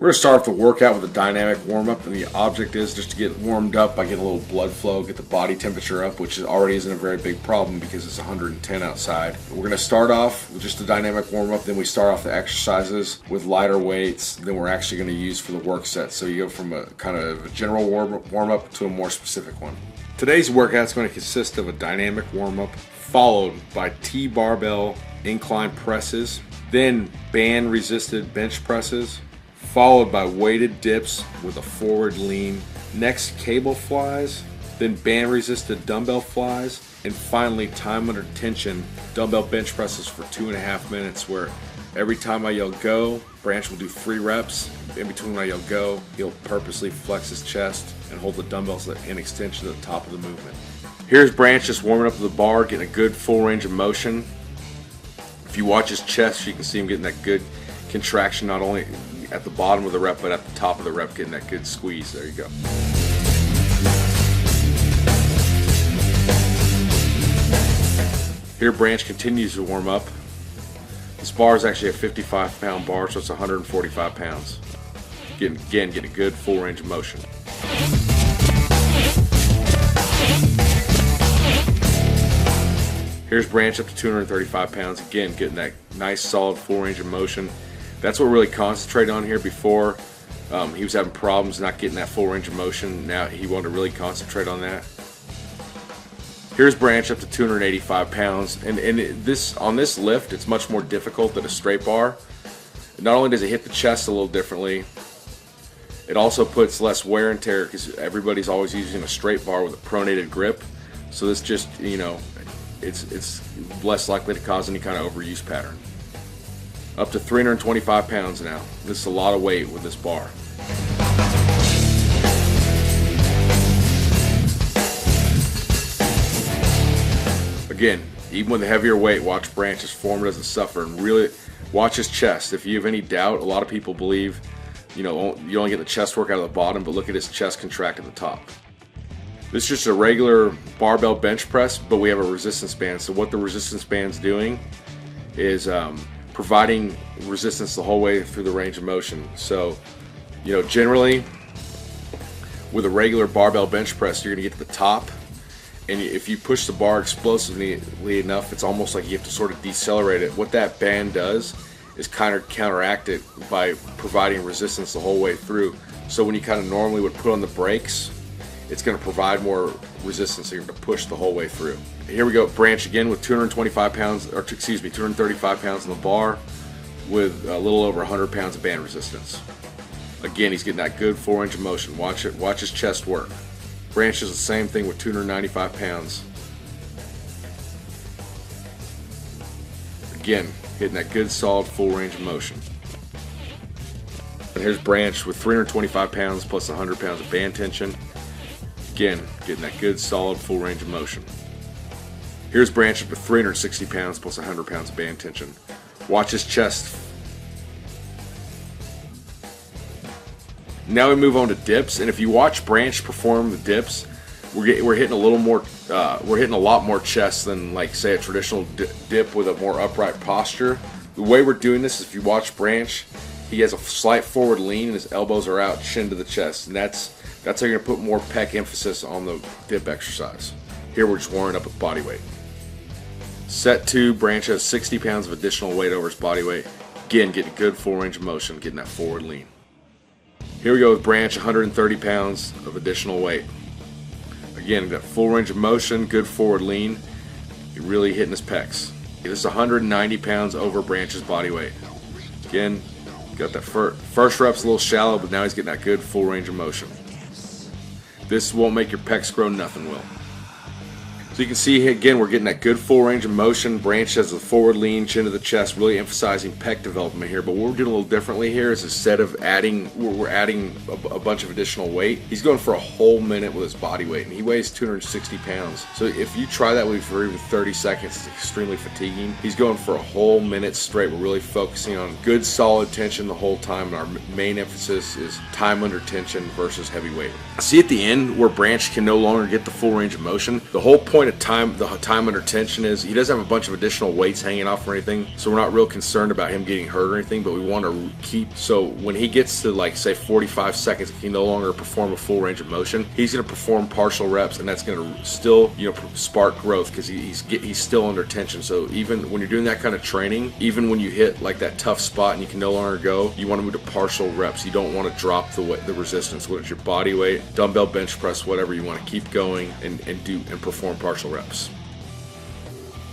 We're going to start off the workout with a dynamic warm-up, and the object is just to get warmed up by getting a little blood flow, get the body temperature up, which already isn't a very big problem because it's 110 outside. We're going to start off with just a dynamic warm-up, then we start off the exercises with lighter weights than we're actually going to use for the work set. So you go from a kind of a general warm-up to a more specific one. Today's workout is going to consist of a dynamic warm-up followed by T-barbell incline presses, then band-resisted bench presses, followed by weighted dips with a forward lean, next cable flies, then band resisted dumbbell flies, and finally time under tension dumbbell bench presses for 2.5 minutes, where every time I yell go, Branch will do 3 reps. In between when I yell go, he'll purposely flex his chest and hold the dumbbells in extension at the top of the movement. Here's Branch just warming up to the bar, getting a good full range of motion. If you watch his chest, you can see him getting that good contraction, not only at the bottom of the rep, but at the top of the rep, getting that good squeeze. There you go. Here Branch continues to warm up. This bar is actually a 55-pound bar, so it's 145 pounds. Getting a good full range of motion. Here's Branch up to 235 pounds. Again, getting that nice solid full range of motion. That's what we really concentrated on here before. He was having problems not getting that full range of motion. Now he wanted to really concentrate on that. Here's Branch up to 285 pounds. And on this lift, it's much more difficult than a straight bar. Not only does it hit the chest a little differently, it also puts less wear and tear because everybody's always using a straight bar with a pronated grip. So this just, it's less likely to cause any kind of overuse pattern. Up to 325 pounds now. This is a lot of weight with this bar. Again, even with a heavier weight, watch Branch's form doesn't suffer, and really watch his chest. If you have any doubt, a lot of people believe, you only get the chest work out of the bottom, but look at his chest contract at the top. This is just a regular barbell bench press, but we have a resistance band. So what the resistance band's doing is providing resistance the whole way through the range of motion. So, generally with a regular barbell bench press, you're going to get to the top, and if you push the bar explosively enough, it's almost like you have to sort of decelerate it. What that band does is kind of counteract it by providing resistance the whole way through. So when you kind of normally would put on the brakes, it's going to provide more resistance, so you're going to push the whole way through. Here we go, Branch again with 235 pounds, or excuse me, 235 pounds on the bar with a little over 100 pounds of band resistance. Again, he's getting that good full range of motion. Watch his chest work. Branch does the same thing with 295 pounds. Again, hitting that good solid full range of motion. And here's Branch with 325 pounds plus 100 pounds of band tension. Again, getting that good solid full range of motion. Here's Branch up to 360 pounds plus 100 pounds of band tension. Watch his chest. Now we move on to dips, and if you watch Branch perform the dips, we're hitting a little more. We're hitting a lot more chest than, like, say, a traditional dip with a more upright posture. The way we're doing this is, if you watch Branch, he has a slight forward lean and his elbows are out, chin to the chest, and that's how you're going to put more pec emphasis on the dip exercise. Here we're just warming up with body weight. Set 2, Branch has 60 pounds of additional weight over his body weight. Again, getting a good full range of motion, getting that forward lean. Here we go with Branch, 130 pounds of additional weight. Again, got full range of motion, good forward lean. You're really hitting his pecs. This is 190 pounds over Branch's body weight. Again, got that first rep's a little shallow, but now he's getting that good full range of motion. This won't make your pecs grow, nothing will. So you can see, again, we're getting that good full range of motion. Branch has the forward lean, chin to the chest, really emphasizing pec development here. But what we're doing a little differently here is, instead of we're adding a bunch of additional weight, he's going for a whole minute with his body weight, and he weighs 260 pounds. So if you try that for even 30 seconds, it's extremely fatiguing. He's going for a whole minute straight. We're really focusing on good solid tension the whole time, and our main emphasis is time under tension versus heavy weight. See, at the end where Branch can no longer get the full range of motion, the whole point point of time, the time under tension is he doesn't have a bunch of additional weights hanging off or anything, so we're not real concerned about him getting hurt or anything, but we want to keep, so when he gets to like say 45 seconds, if he no longer perform a full range of motion, he's going to perform partial reps, and that's going to still, you know, spark growth because he's still under tension. So even when you're doing that kind of training, even when you hit like that tough spot and you can no longer go, you want to move to partial reps. You don't want to drop the resistance, whether it's your body weight, dumbbell, bench press, whatever. You want to keep going and perform partial reps.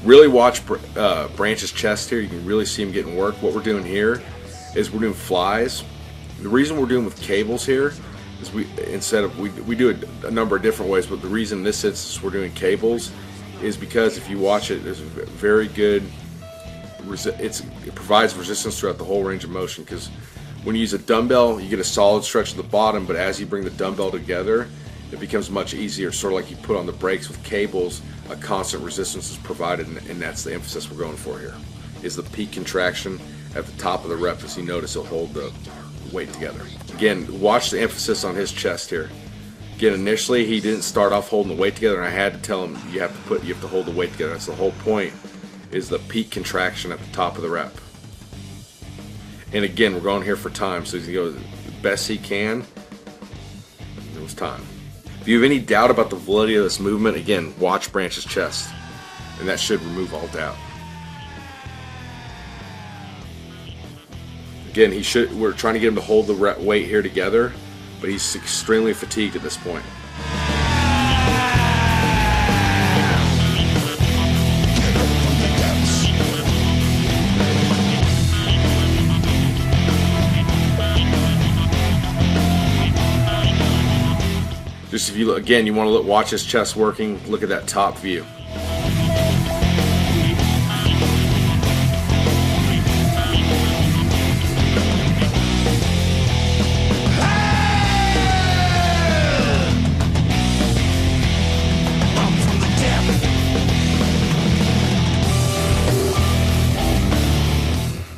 Really watch Branch's chest here. You can really see him getting work. What we're doing here is we're doing flies. The reason we're doing with cables here is we do it a number of different ways, but the reason in this instance we're doing cables is because if you watch it, there's a very good, it provides resistance throughout the whole range of motion, because when you use a dumbbell, you get a solid stretch at the bottom, but as you bring the dumbbell together, it becomes much easier, sort of like you put on the brakes. With cables, a constant resistance is provided, and that's the emphasis we're going for here, is the peak contraction at the top of the rep. As you notice, he'll hold the weight together. Again, watch the emphasis on his chest here. Again, initially he didn't start off holding the weight together, and I had to tell him you have to hold the weight together. That's the whole point, is the peak contraction at the top of the rep. And again, we're going here for time, so he's going to go the best he can. It was time. If you have any doubt about the validity of this movement, again, watch Branch's chest, and that should remove all doubt. Again, we're trying to get him to hold the weight here together, but he's extremely fatigued at this point. Just if you look, again, you want to watch his chest working, look at that top view.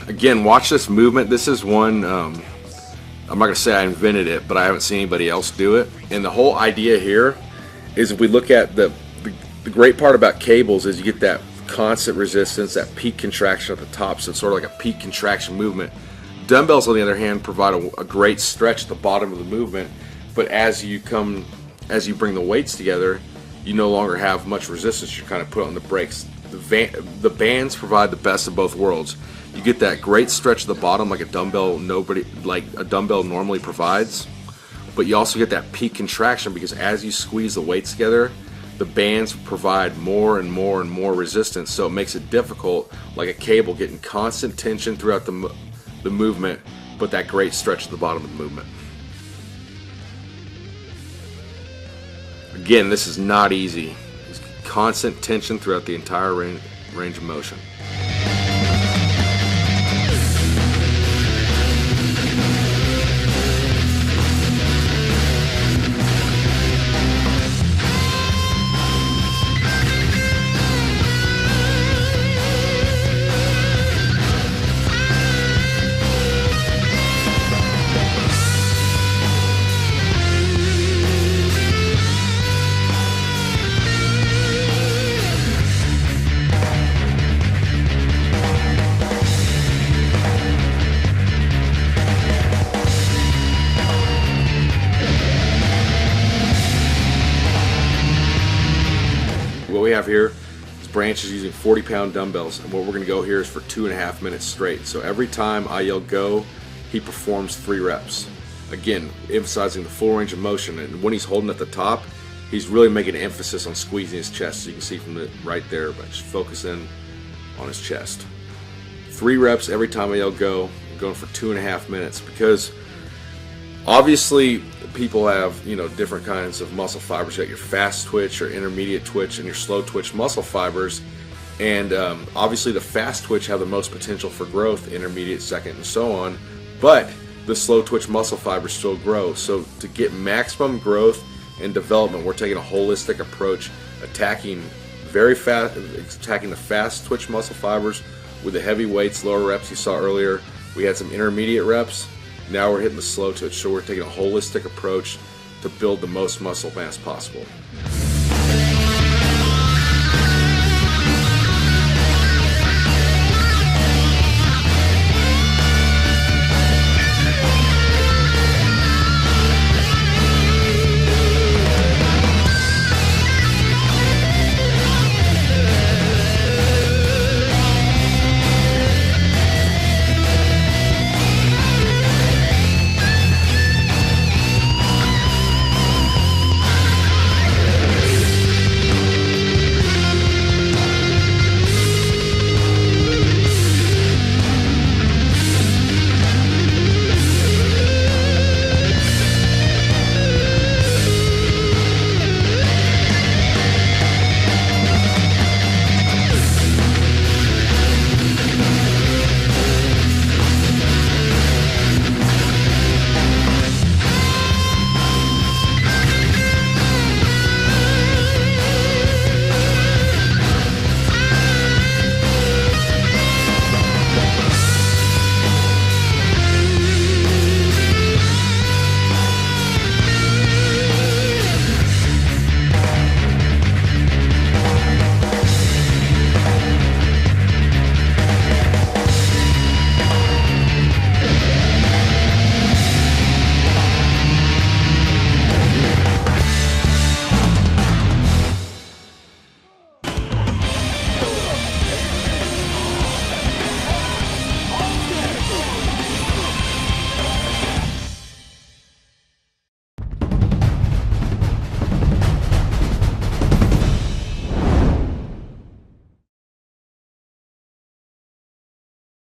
Again, watch this movement. This is one, I'm not going to say I invented it, but I haven't seen anybody else do it. And the whole idea here is, if we look at the great part about cables, is you get that constant resistance, that peak contraction at the top, so it's sort of like a peak contraction movement. Dumbbells, on the other hand, provide a great stretch at the bottom of the movement, but as you bring the weights together, you no longer have much resistance. You're kind of put on the brakes. The bands provide the best of both worlds. You get that great stretch at the bottom, like a dumbbell normally provides, but you also get that peak contraction, because as you squeeze the weights together, the bands provide more and more and more resistance, so it makes it difficult, like a cable, getting constant tension throughout the movement, but that great stretch at the bottom of the movement. Again, this is not easy. It's constant tension throughout the entire range of motion. What we have here is Branch is using 40-pound dumbbells, and what we're going to go here is for 2.5 minutes straight. So every time I yell go, he performs 3 reps. Again, emphasizing the full range of motion, and when he's holding at the top, he's really making an emphasis on squeezing his chest, so you can see from right there, but just focus in on his chest. 3 reps every time I yell go. I'm going for 2.5 minutes, because obviously people have, different kinds of muscle fibers. You got your fast twitch or intermediate twitch and your slow twitch muscle fibers, and obviously the fast twitch have the most potential for growth, intermediate second, and so on, but the slow twitch muscle fibers still grow. So to get maximum growth and development, we're taking a holistic approach, attacking the fast twitch muscle fibers with the heavy weights, lower reps you saw earlier. We had some intermediate reps. Now we're hitting the slow twitch, so we're taking a holistic approach to build the most muscle mass possible.